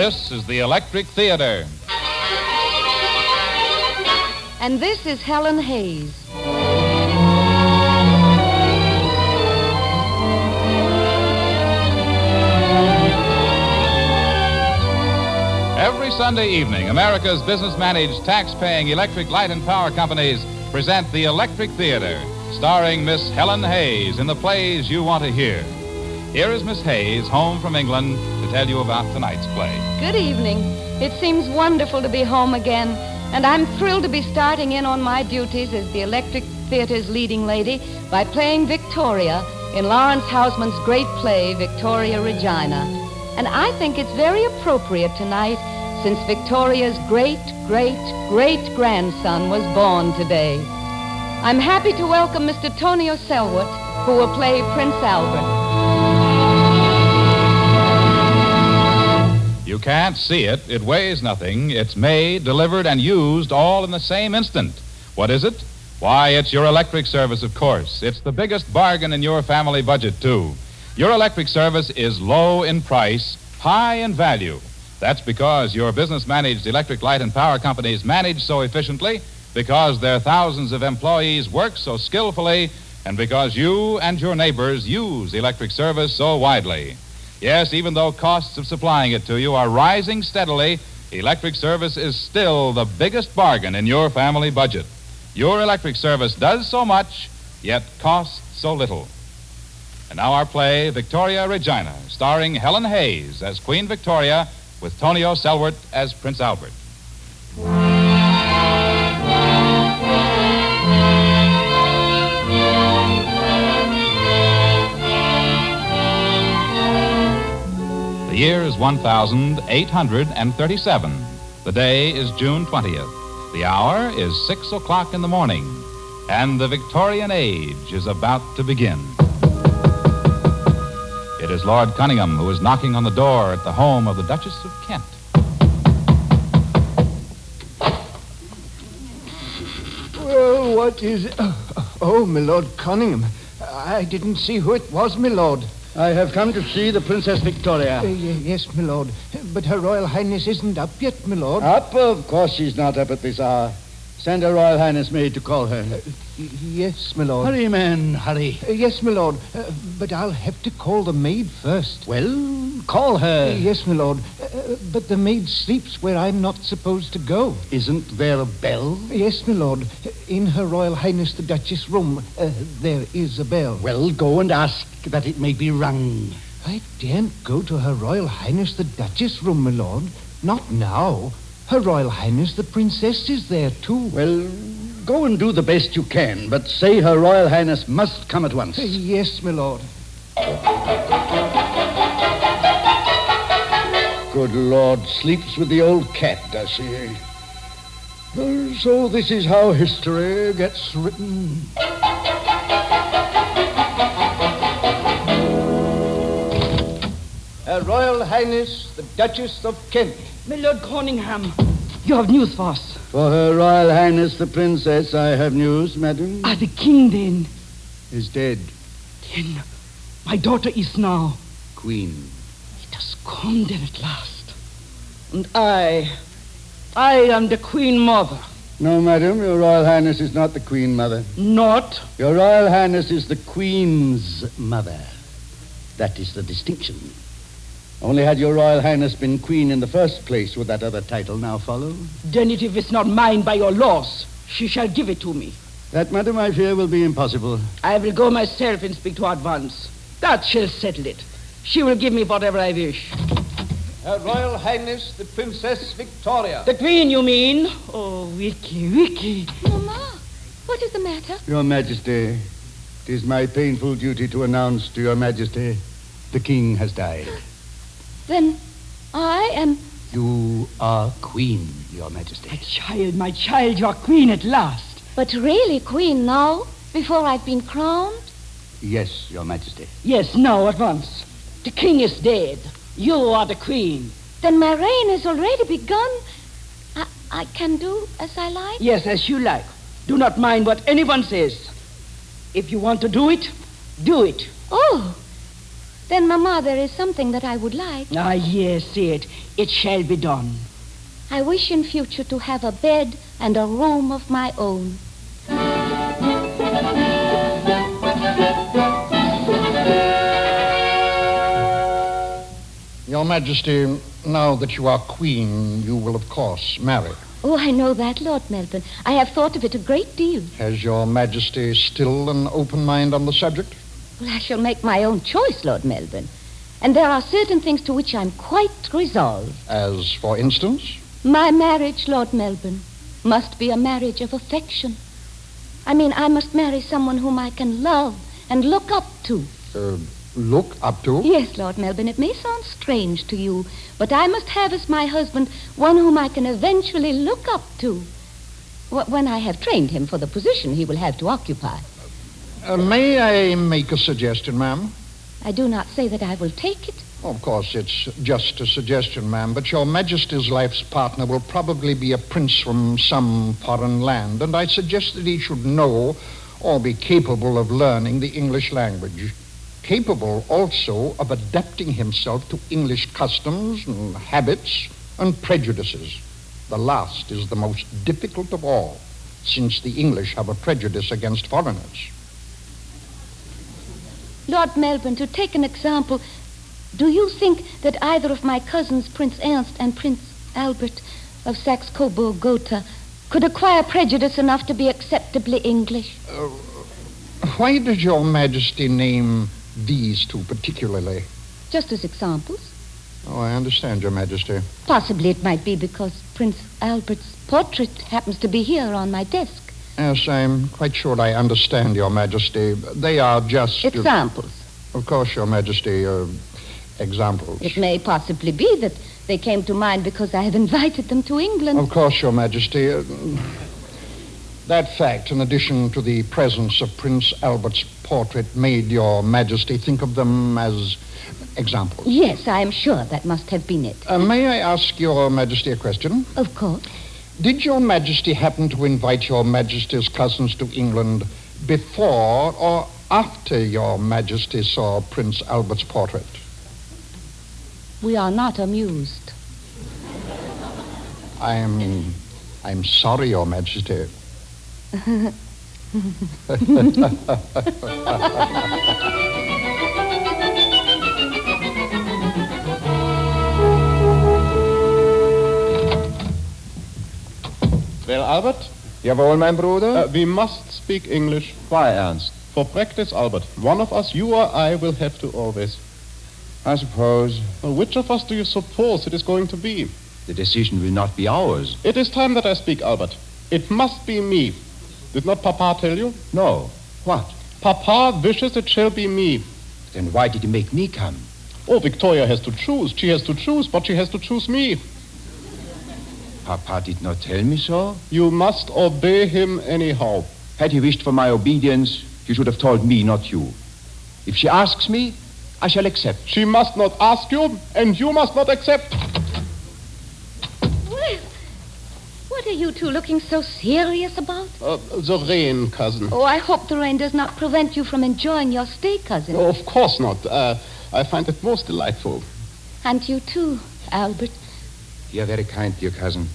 This is the Electric Theater. And this is Helen Hayes. Every Sunday evening, America's business-managed, tax-paying electric light and power companies present the Electric Theater, starring Miss Helen Hayes in the plays you want to hear. Here is Miss Hayes, home from England, to tell you about tonight's play. Good evening. It seems wonderful to be home again, and I'm thrilled to be starting in on my duties as the Electric Theater's leading lady by playing Victoria in Lawrence Houseman's great play, Victoria Regina. And I think it's very appropriate tonight, since Victoria's great-great-great-grandson was born today. I'm happy to welcome Mr. Tonio Selwood, who will play Prince Albert. You can't see it. It weighs nothing. It's made, delivered, and used all in the same instant. What is it? Why, it's your electric service, of course. It's the biggest bargain in your family budget, too. Your electric service is low in price, high in value. That's because your business-managed electric light and power companies manage so efficiently, because their thousands of employees work so skillfully, and because you and your neighbors use electric service so widely. Yes, even though costs of supplying it to you are rising steadily, electric service is still the biggest bargain in your family budget. Your electric service does so much, yet costs so little. And now our play, Victoria Regina, starring Helen Hayes as Queen Victoria, with Tonio Selwood as Prince Albert. The year is 1837. The day is June 20th. The hour is 6 o'clock in the morning, and the Victorian age is about to begin. It is Lord Cunningham who is knocking on the door at the home of the Duchess of Kent. Well, what is it? Oh, my Lord Cunningham. I didn't see who it was, my lord. I have come to see the Princess Victoria. Yes, my lord. But Her Royal Highness isn't up yet, my lord. Up? Of course she's not up at this hour. Send Her Royal Highness maid to call her. Yes, my lord. Hurry, man, hurry. Yes, my lord. But I'll have to call the maid first. Well, call her. Yes, my lord. But the maid sleeps where I'm not supposed to go. Isn't there a bell? Yes, my lord. In Her Royal Highness the Duchess' room, there is a bell. Well, go and ask that it may be rung. I daren't go to Her Royal Highness the Duchess' room, my lord. Not now. Her Royal Highness the Princess is there, too. Well, go and do the best you can, but say Her Royal Highness must come at once. Yes, my lord. Good Lord, sleeps with the old cat, does she? Well, so this is how history gets written. Her Royal Highness the Duchess of Kent. My Lord Cunningham, you have news for us. For Her Royal Highness the Princess, I have news, madam. The king, then? Is dead. Then my daughter is now. Queen. It has come then at last. And I am the Queen Mother. No, madam, Your Royal Highness is not the Queen Mother. Not? Your Royal Highness is the Queen's Mother. That is the distinction. Only had Your Royal Highness been Queen in the first place, would that other title now follow? Then if it's not mine by your laws, she shall give it to me. That, madam, I fear will be impossible. I will go myself and speak to her at once. That shall settle it. She will give me whatever I wish. Her Royal Highness the Princess Victoria. The Queen, you mean? Oh, Vicky. Mama, what is the matter? Your Majesty, it is my painful duty to announce to Your Majesty the King has died. Then I am... You are Queen, Your Majesty. My child, you are Queen at last. But really Queen now, before I've been crowned? Yes, Your Majesty. Yes, now at once. The King is dead. You are the Queen. Then my reign has already begun. I can do as I like? Yes, as you like. Do not mind what anyone says. If you want to do it, do it. Oh, Then, Mamma, there is something that I would like. Ah, yes, say it. It shall be done. I wish in future to have a bed and a room of my own. Your Majesty, now that you are queen, you will, of course, marry. Oh, I know that, Lord Melbourne. I have thought of it a great deal. Has Your Majesty still an open mind on the subject? Well, I shall make my own choice, Lord Melbourne. And there are certain things to which I'm quite resolved. As, for instance? My marriage, Lord Melbourne, must be a marriage of affection. I mean, I must marry someone whom I can love and look up to. Look up to? Yes, Lord Melbourne, it may sound strange to you, but I must have as my husband one whom I can eventually look up to. When I have trained him for the position he will have to occupy. May I make a suggestion, ma'am? I do not say that I will take it. Of course, it's just a suggestion, ma'am, but Your Majesty's life's partner will probably be a prince from some foreign land, and I suggest that he should know or be capable of learning the English language. Capable also of adapting himself to English customs and habits and prejudices. The last is the most difficult of all, since the English have a prejudice against foreigners. Lord Melbourne, to take an example, do you think that either of my cousins, Prince Ernst and Prince Albert of Saxe-Coburg-Gotha, could acquire prejudice enough to be acceptably English? Why does Your Majesty name these two particularly? Just as examples. Oh, I understand, Your Majesty. Possibly it might be because Prince Albert's portrait happens to be here on my desk. Yes, I'm quite sure I understand, Your Majesty. They are just... Examples. Of course, Your Majesty, examples. It may possibly be that they came to mind because I have invited them to England. Of course, Your Majesty. That fact, in addition to the presence of Prince Albert's portrait, made Your Majesty think of them as examples. Yes, I am sure that must have been it. May I ask Your Majesty a question? Of course. Did Your Majesty happen to invite Your Majesty's cousins to England before or after Your Majesty saw Prince Albert's portrait? We are not amused. I'm sorry, Your Majesty. Well, Albert? Jawohl, mein Bruder. We must speak English. Why, Ernst? For practice, Albert. One of us, you or I, will have to always. I suppose. Well, which of us do you suppose it is going to be? The decision will not be ours. It is time that I speak, Albert. It must be me. Did not Papa tell you? No. What? Papa wishes it shall be me. Then why did he make me come? Oh, Victoria has to choose. She has to choose, but she has to choose me. Papa did not tell me so. You must obey him anyhow. Had he wished for my obedience, he should have told me, not you. If she asks me, I shall accept. She must not ask you, and you must not accept. Well, what are you two looking so serious about? The rain, cousin. Oh, I hope the rain does not prevent you from enjoying your stay, cousin. Oh, of course not. I find it most delightful. And you too, Albert. You are very kind, dear cousin.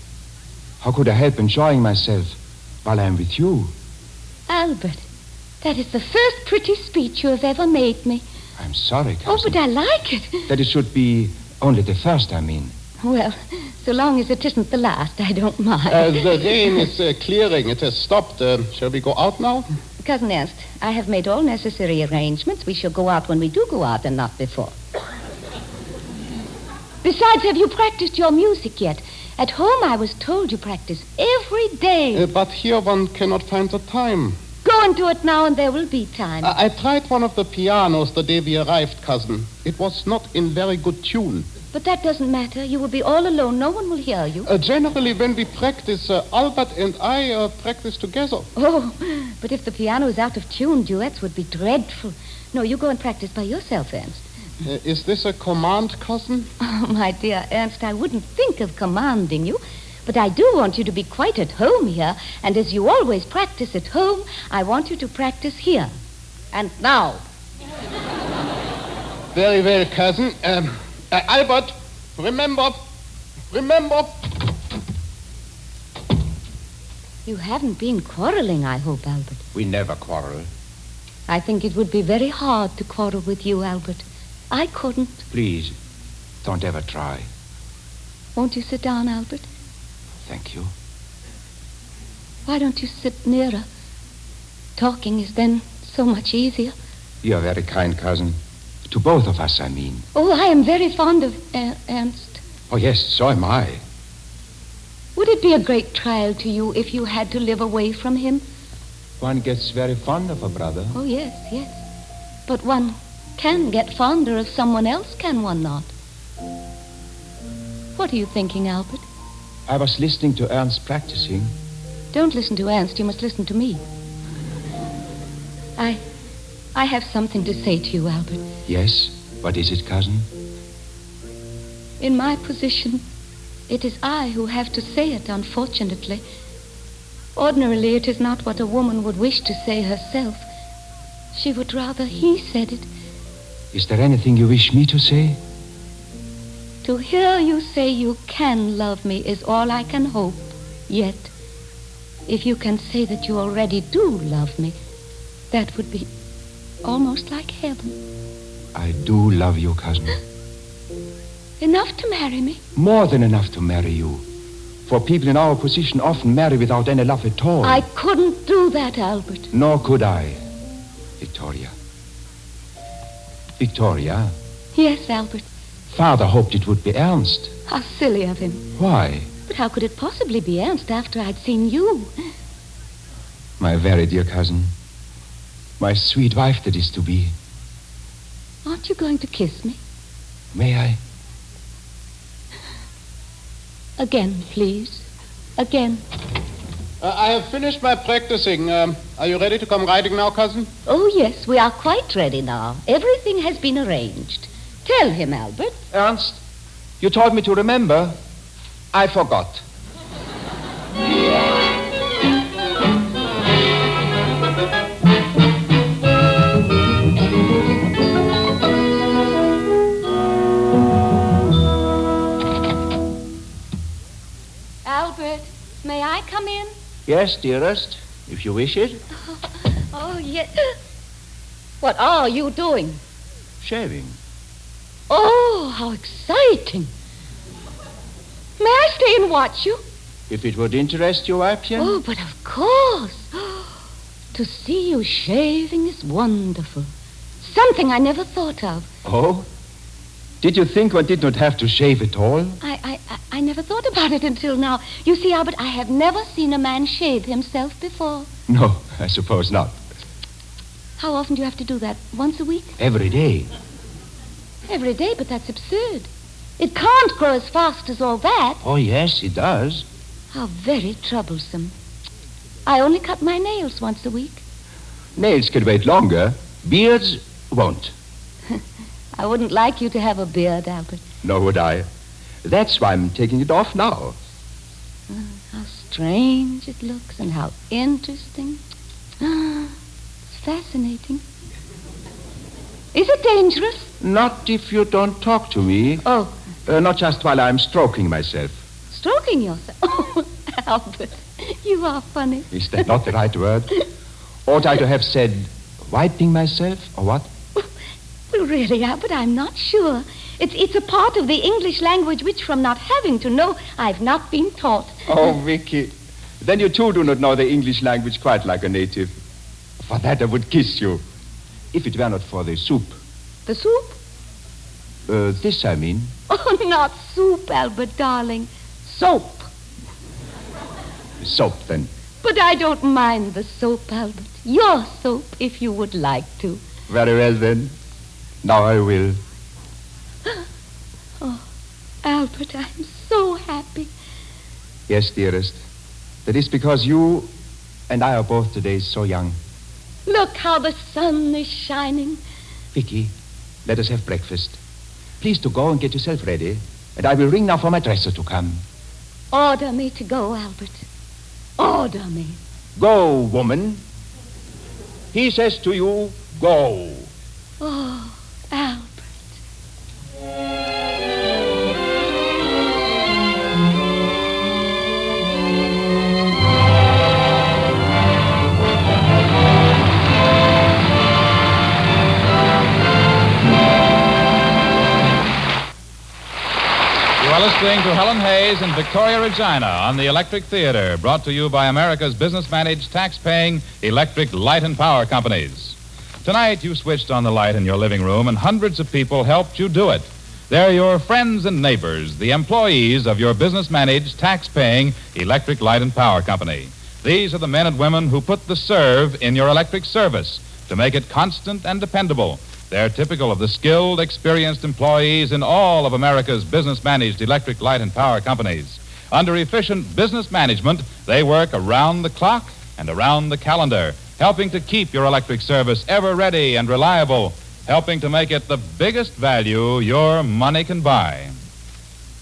How could I help enjoying myself while I am with you? Albert, that is the first pretty speech you have ever made me. I'm sorry, cousin. Oh, but I like it. That it should be only the first, I mean. Well, so long as it isn't the last, I don't mind. The rain is clearing. It has stopped. Shall we go out now? Cousin Ernst, I have made all necessary arrangements. We shall go out when we do go out and not before. Besides, have you practiced your music yet? At home, I was told you practice every day. But here one cannot find the time. Go and do it now, and there will be time. I tried one of the pianos the day we arrived, cousin. It was not in very good tune. But that doesn't matter. You will be all alone. No one will hear you. Generally, when we practice, Albert and I practice together. Oh, but if the piano is out of tune, duets would be dreadful. No, you go and practice by yourself, Ernst. Is this a command, cousin? Oh, my dear Ernst, I wouldn't think of commanding you. But I do want you to be quite at home here. And as you always practice at home, I want you to practice here. And now. Very well, cousin. Albert, remember. You haven't been quarreling, I hope, Albert. We never quarrel. I think it would be very hard to quarrel with you, Albert. I couldn't. Please, don't ever try. Won't you sit down, Albert? Thank you. Why don't you sit nearer? Talking is then so much easier. You're very kind, cousin. To both of us, I mean. Oh, I am very fond of Ernst. Oh, yes, so am I. Would it be a great trial to you if you had to live away from him? One gets very fond of a brother. Oh, yes. But one can get fonder of someone else, can one not? What are you thinking, Albert? I was listening to Ernst practicing. Don't listen to Ernst. You must listen to me. I have something to say to you, Albert. Yes? What is it, cousin? In my position, it is I who have to say it, unfortunately. Ordinarily, it is not what a woman would wish to say herself. She would rather he said it. Is there anything you wish me to say? To hear you say you can love me is all I can hope. Yet, if you can say that you already do love me, that would be almost like heaven. I do love you, cousin. Enough to marry me? More than enough to marry you. For people in our position often marry without any love at all. I couldn't do that, Albert. Nor could I, Victoria. Victoria? Yes, Albert. Father hoped it would be Ernst. How silly of him. Why? But how could it possibly be Ernst after I'd seen you? My very dear cousin. My sweet wife that is to be. Aren't you going to kiss me? May I? Again, please. Again. I have finished my practicing. Are you ready to come riding now, cousin? Oh, yes, we are quite ready now. Everything has been arranged. Tell him, Albert. Ernst, you told me to remember. I forgot. Albert, may I come in? Yes, dearest, if you wish it. Oh, yes. What are you doing? Shaving. Oh, how exciting. May I stay and watch you? If it would interest you, Appian. Oh, but of course. To see you shaving is wonderful. Something I never thought of. Oh? Did you think one did not have to shave at all? I never thought about it until now. You see, Albert, I have never seen a man shave himself before. No, I suppose not. How often do you have to do that? Once a week? Every day. Every day, but that's absurd. It can't grow as fast as all that. Oh, yes, it does. How very troublesome. I only cut my nails once a week. Nails can wait longer. Beards won't. I wouldn't like you to have a beard, Albert. Nor would I. That's why I'm taking it off now. How strange it looks and how interesting. It's fascinating. Is it dangerous? Not if you don't talk to me. Oh. Not just while I'm stroking myself. Stroking yourself? Oh, Albert, you are funny. Is that not the right word? Ought I to have said wiping myself, or what? Well, really, Albert, I'm not sure. It's a part of the English language which, from not having to know, I've not been taught. Oh, Vicky. Then you too do not know the English language quite like a native. For that I would kiss you. If it were not for the soup. The soup? This, I mean. Oh, not soup, Albert, darling. Soap. Soap, then. But I don't mind the soap, Albert. Your soap, if you would like to. Very well, then. Now I will. Oh, Albert, I'm so happy. Yes, dearest. That is because you and I are both today so young. Look how the sun is shining. Vicky, let us have breakfast. Please to go and get yourself ready, and I will ring now for my dresser to come. Order me to go, Albert. Order me. Go, woman. He says to you, go. Oh, Albert. are listening to Helen Hayes and Victoria Regina on the Electric Theater, brought to you by America's business-managed, tax-paying electric light and power companies. Tonight, you switched on the light in your living room, and hundreds of people helped you do it. They're your friends and neighbors, the employees of your business-managed, tax-paying electric light and power company. These are the men and women who put the serve in your electric service to make it constant and dependable. They're typical of the skilled, experienced employees in all of America's business-managed electric light and power companies. Under efficient business management, they work around the clock and around the calendar, helping to keep your electric service ever ready and reliable, helping to make it the biggest value your money can buy.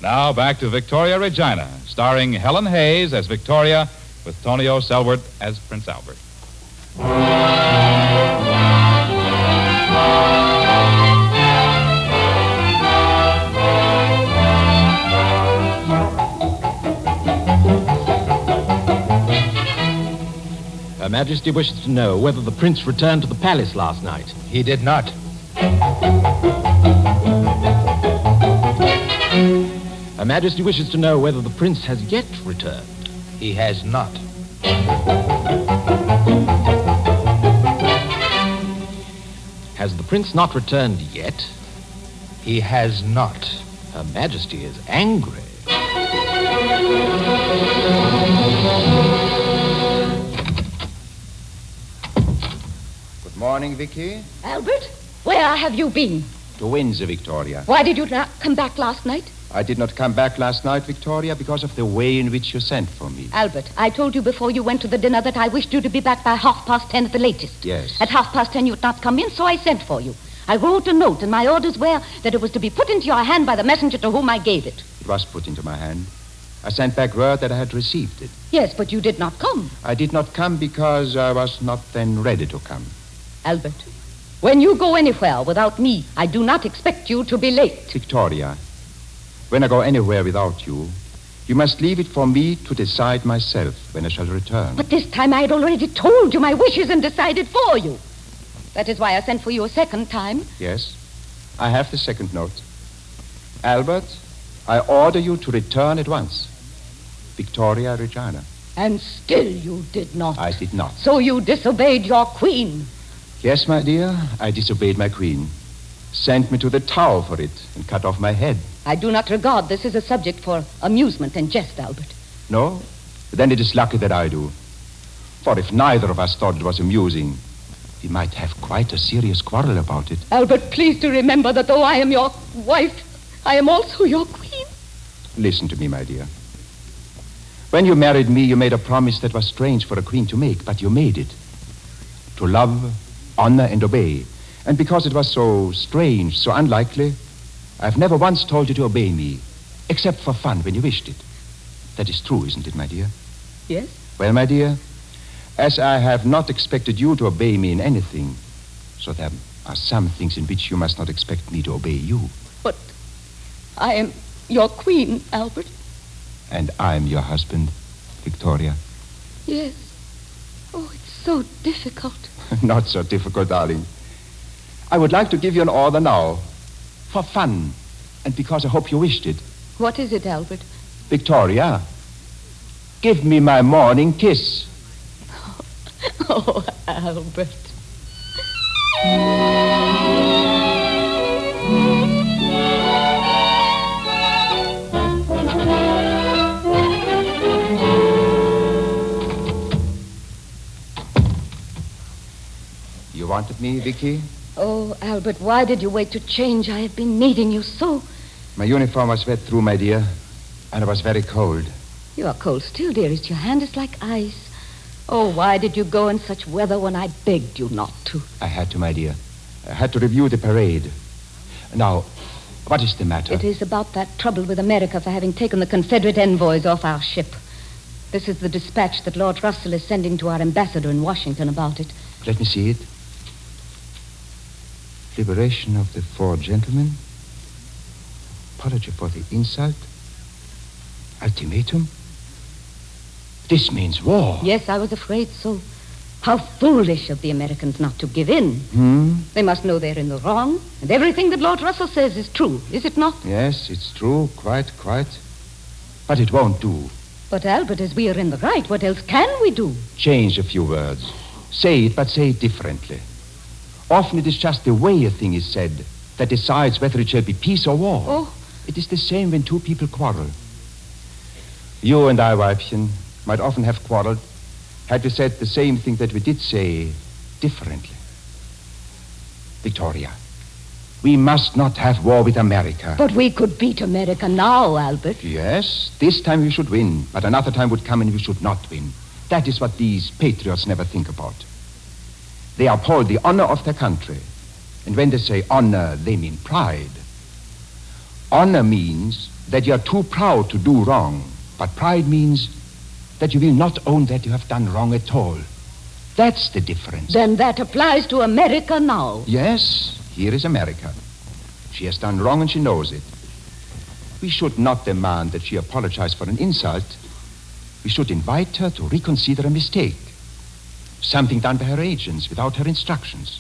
Now back to Victoria Regina, starring Helen Hayes as Victoria with Tonio Selwert as Prince Albert. Her Majesty wishes to know whether the prince returned to the palace last night. He did not. Her Majesty wishes to know whether the prince has yet returned. He has not. Has the prince not returned yet? He has not. Her Majesty is angry. Good morning, Vicky. Albert, where have you been? To Windsor, Victoria. Why did you not come back last night? I did not come back last night, Victoria, because of the way in which you sent for me. Albert, I told you before you went to the dinner that I wished you to be back by 10:30 at the latest. Yes. At 10:30 you'd not come in, so I sent for you. I wrote a note, and my orders were that it was to be put into your hand by the messenger to whom I gave it. It was put into my hand. I sent back word that I had received it. Yes, but you did not come. I did not come because I was not then ready to come. Albert, when you go anywhere without me, I do not expect you to be late. Victoria, when I go anywhere without you, you must leave it for me to decide myself when I shall return. But this time I had already told you my wishes and decided for you. That is why I sent for you a second time. Yes, I have the second note. Albert, I order you to return at once. Victoria Regina. And still you did not. I did not. So you disobeyed your queen. Yes, my dear, I disobeyed my queen. Sent me to the Tower for it and cut off my head. I do not regard this as a subject for amusement and jest, Albert. No? Then it is lucky that I do. For if neither of us thought it was amusing, we might have quite a serious quarrel about it. Albert, please to remember that though I am your wife, I am also your queen. Listen to me, my dear. When you married me, you made a promise that was strange for a queen to make, but you made it. To love, honor, and obey. And because it was so strange, so unlikely, I've never once told you to obey me, except for fun when you wished it. That is true, isn't it, my dear? Yes? Well, my dear, as I have not expected you to obey me in anything, so there are some things in which you must not expect me to obey you. But I am your queen, Albert. And I'm your husband, Victoria. Yes. Oh, it's so difficult. Not so difficult, darling. I would like to give you an order now. For fun. And because I hope you wished it. What is it, Albert? Victoria, give me my morning kiss. Oh, Albert. You wanted me, Vicky? Oh, Albert, why did you wait to change? I have been needing you so. My uniform was wet through, my dear, and I was very cold. You are cold still, dearest. Your hand is like ice. Oh, why did you go in such weather when I begged you not to? I had to, my dear. I had to review the parade. Now, what is the matter? It is about that trouble with America for having taken the Confederate envoys off our ship. This is the dispatch that Lord Russell is sending to our ambassador in Washington about it. Let me see it. Liberation of the 4 gentlemen. Apology for the insult. Ultimatum. This means war. Yes, I was afraid so. How foolish of the Americans not to give in. They must know they're in the wrong, and everything that Lord Russell says is true, is it not? Yes, it's true, quite. But it won't do. But, Albert, as we are in the right, what else can we do? Change a few words. Say it, but say it differently. Often it is just the way a thing is said that decides whether it shall be peace or war. Oh. It is the same when two people quarrel. You and I, Weibchen, might often have quarreled had we said the same thing that we did say differently. Victoria, we must not have war with America. But we could beat America now, Albert. Yes, this time we should win, but another time would come and we should not win. That is what these patriots never think about. They uphold the honor of their country. And when they say honor, they mean pride. Honor means that you are too proud to do wrong, but pride means that you will not own that you have done wrong at all. That's the difference. Then that applies to America now. Yes, here is America. She has done wrong and she knows it. We should not demand that she apologize for an insult. We should invite her to reconsider a mistake. Something done by her agents without her instructions.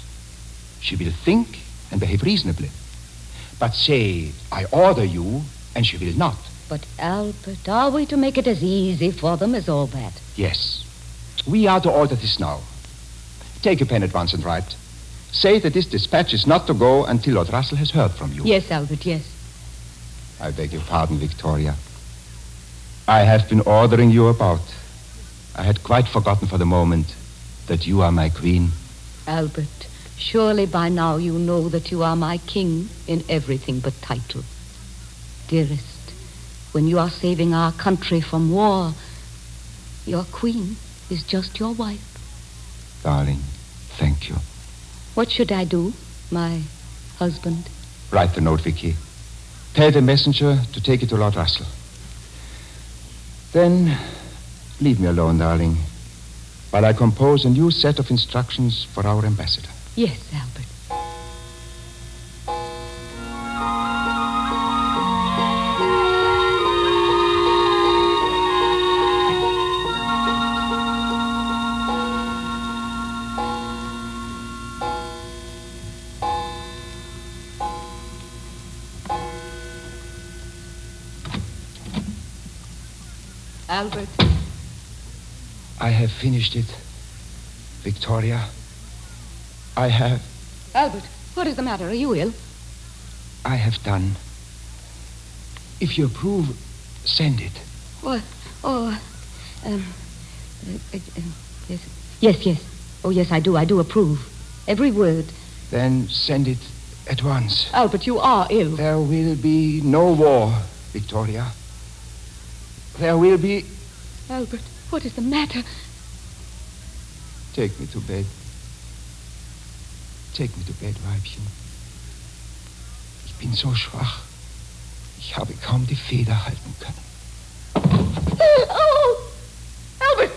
She will think and behave reasonably. But say, I order you, and she will not. But, Albert, are we to make it as easy for them as all that? Yes. We are to order this now. Take a pen at once and write. Say that this dispatch is not to go until Lord Russell has heard from you. Yes, Albert, yes. I beg your pardon, Victoria. I have been ordering you about. I had quite forgotten for the moment that you are my queen. Albert, surely by now you know that you are my king in everything but title. Dearest, when you are saving our country from war, your queen is just your wife. Darling, thank you. What should I do, my husband? Write the note, Vicky. Tell the messenger to take it to Lord Russell. Then leave me alone, darling, while I compose a new set of instructions for our ambassador. Yes, Albert. Albert. I have finished it, Victoria. I have... Albert, what is the matter? Are you ill? I have done. If you approve, send it. What? Oh, yes. Oh, yes, I do approve. Every word. Then send it at once. Albert, you are ill. There will be no war, Victoria. There will be... Albert, what is the matter? Take me to bed. Take me to bed, Weibchen. Ich bin so schwach. Ich habe kaum die Feder halten können. Oh! Albert!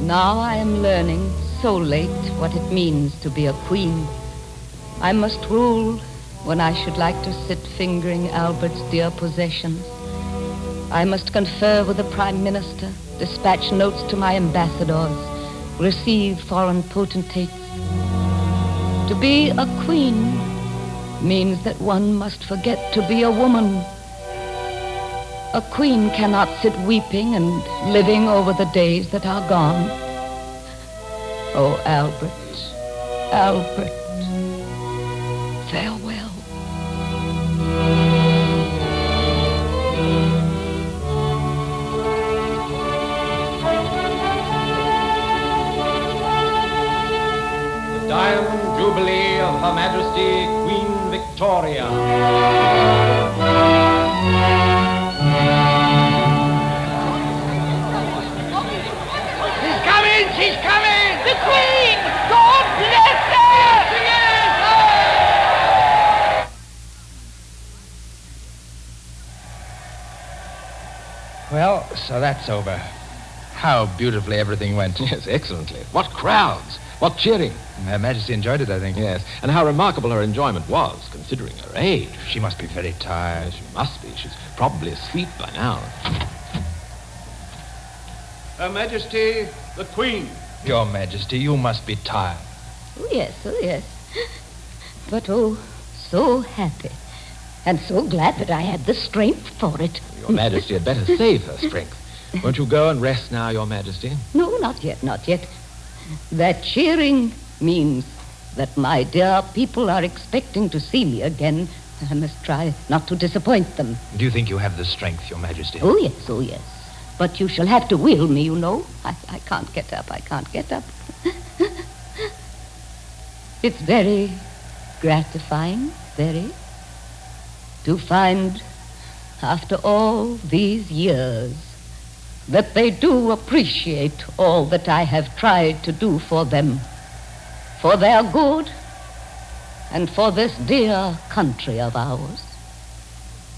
Now I am learning, so late, what it means to be a queen. I must rule when I should like to sit fingering Albert's dear possessions. I must confer with the Prime Minister, dispatch notes to my ambassadors, receive foreign potentates. To be a queen means that one must forget to be a woman. A queen cannot sit weeping and living over the days that are gone. Oh, Albert, Albert, farewell. The Diamond Jubilee of Her Majesty Queen Victoria. She's coming! The Queen! God bless her! Well, so that's over. How beautifully everything went. Yes, excellently. What crowds. What cheering. Her Majesty enjoyed it, I think. Yes, and how remarkable her enjoyment was, considering her age. She must be very tired. She must be. She's probably asleep by now. Her Majesty, the Queen. Your Majesty, you must be tired. Oh, yes. But, oh, so happy. And so glad that I had the strength for it. Your Majesty had better save her strength. Won't you go and rest now, Your Majesty? No, not yet. That cheering means that my dear people are expecting to see me again. I must try not to disappoint them. Do you think you have the strength, Your Majesty? Oh, yes. But you shall have to wheel me, you know. I can't get up. It's very gratifying, very, to find, after all these years, that they do appreciate all that I have tried to do for them, for their good, and for this dear country of ours.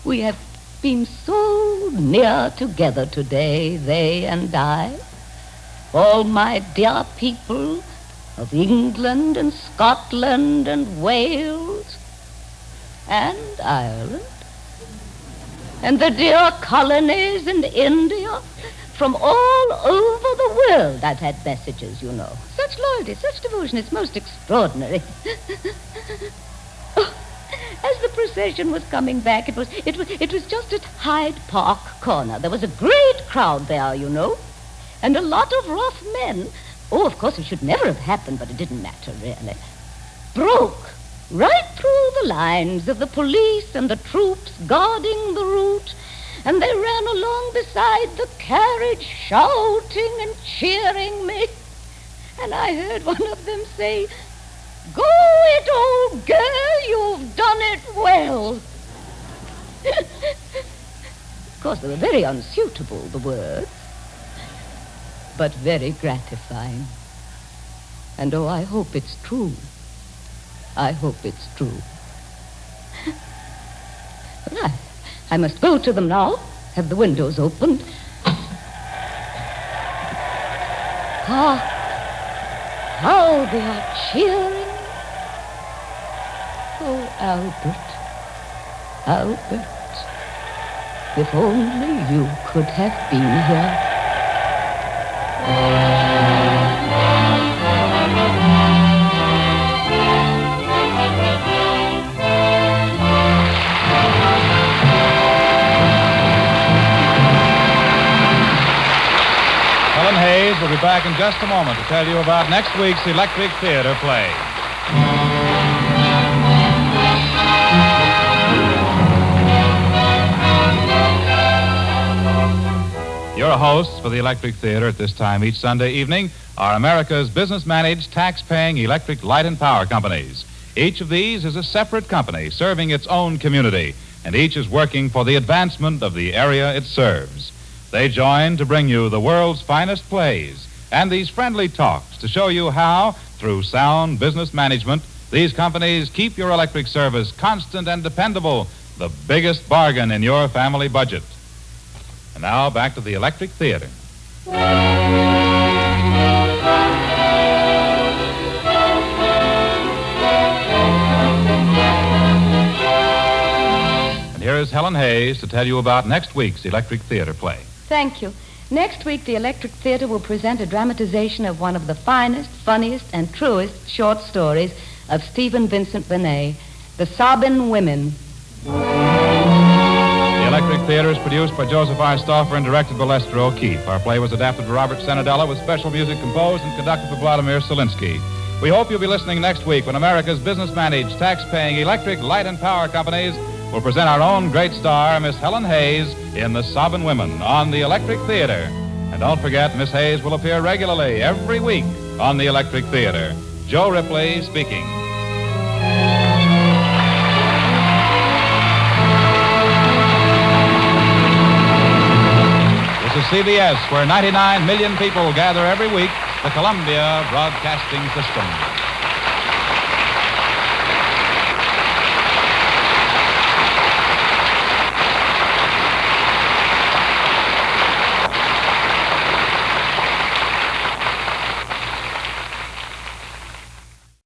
We have been so near together today, they and I, all my dear people of England and Scotland and Wales and Ireland, and the dear colonies in India. From all over the world I've had messages, you know. Such loyalty, such devotion, it's most extraordinary. As the procession was coming back, it was just at Hyde Park Corner. There was a great crowd there, you know, and a lot of rough men. Oh, of course, it should never have happened, but it didn't matter, really. Broke right through the lines of the police and the troops guarding the route, and they ran along beside the carriage, shouting and cheering me. And I heard one of them say, "Go it, old girl, you've done it well." Of course, they were very unsuitable, the words, but very gratifying. And oh, I hope it's true. I hope it's true. Well, I must go to them now, have the windows opened. How they are cheering. Oh, Albert, if only you could have been here. Helen Hayes will be back in just a moment to tell you about next week's Electric Theater play. Your hosts for the Electric Theater at this time each Sunday evening are America's business-managed, tax-paying electric light and power companies. Each of these is a separate company serving its own community, and each is working for the advancement of the area it serves. They join to bring you the world's finest plays and these friendly talks to show you how, through sound business management, these companies keep your electric service constant and dependable, the biggest bargain in your family budget. And now back to the Electric Theater. And here is Helen Hayes to tell you about next week's Electric Theater play. Thank you. Next week, the Electric Theater will present a dramatization of one of the finest, funniest, and truest short stories of Stephen Vincent Benet, The Sobbin' Women. The Electric Theater is produced by Joseph R. Stauffer and directed by Lester O'Keefe. Our play was adapted by Robert Senadella with special music composed and conducted by Vladimir Solinsky. We hope you'll be listening next week when America's business-managed, tax-paying electric, light, and power companies will present our own great star, Miss Helen Hayes, in The Sobbin' Women on the Electric Theater. And don't forget, Miss Hayes will appear regularly every week on the Electric Theater. Joe Ripley speaking. This is CBS, where 99 million people gather every week, the Columbia Broadcasting System.